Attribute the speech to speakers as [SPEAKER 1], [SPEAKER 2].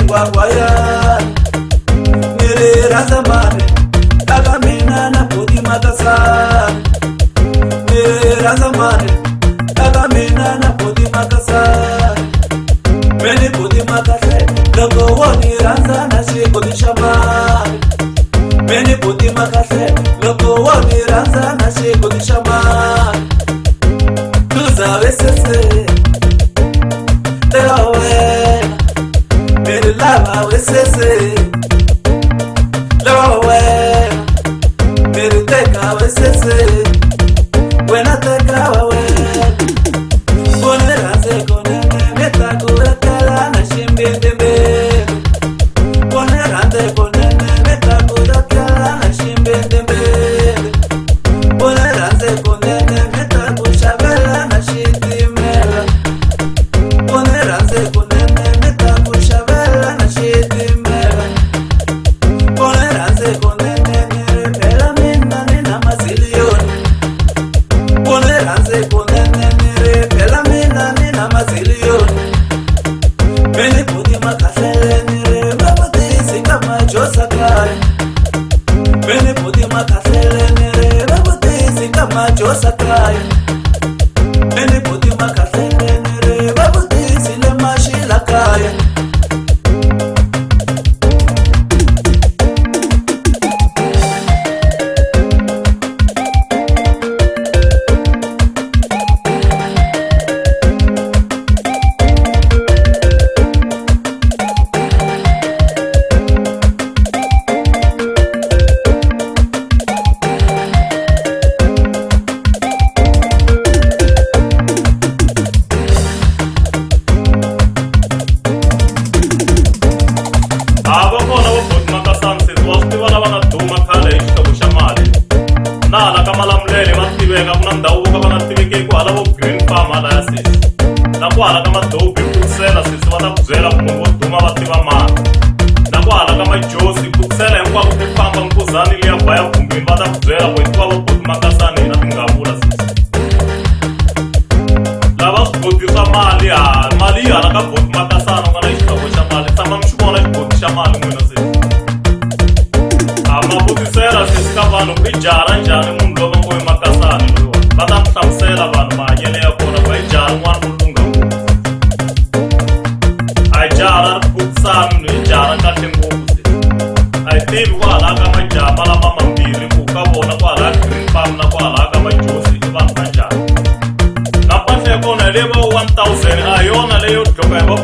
[SPEAKER 1] gwaya nere Rhandza mane akamina na bodi makasa nere Rhandza mane akamina na bodi makasa meni bodi makase loko woni Rhandza na shigodi shamane meni bodi makase loko woni Rhandza na shigodi shamane tuzawe sese lava wesese lowe mere teka wesese wena teka wawe bonera se konene meta kuratala na shimbende be bonera te konene meta kuratala na shimbende be bonera se konene meta kushabela na shitimela bonera se konene meta kushabela na shitimela bonera se konene pela mina nina mazilioni bonera se konene pela mina nina mazilioni meni budi makasele nire babutisi kama josakaya meni budi makasele nire babutisi kama josakaya meni budi makasele nire babutisi le mashilakaya nakwala kama dope kutsela sisi va ta ku byela ku munhu wo duma va tiva mali nakwala kama josi kutsela hinkwako ku famba nkuzani liya vaya kumbini va ta ku byela ku hikuva vo boti makasani hina tingavula sisi lava swiboti swa mali mali yi hala ka boti makasana u nga na xihlovo xa mali tshama mi xi vona xiboti xa mali n'wina sisi ma vutisela sisi ka vanhu ku i jara njhani munhu lova ngo i makasani loyiwa va ta mi hlamusela vanhu mahanyele ya kona ku i jara n'wana jara kahle ngopfu a hi tivi kwalaha ka majama lama mambirhi ku ka vona kwalaha green farm na kwalaha ka majosi i vanhu va njhani na mpahla ya kona hi leyi va 1000 a hi yona leyo dloka hi va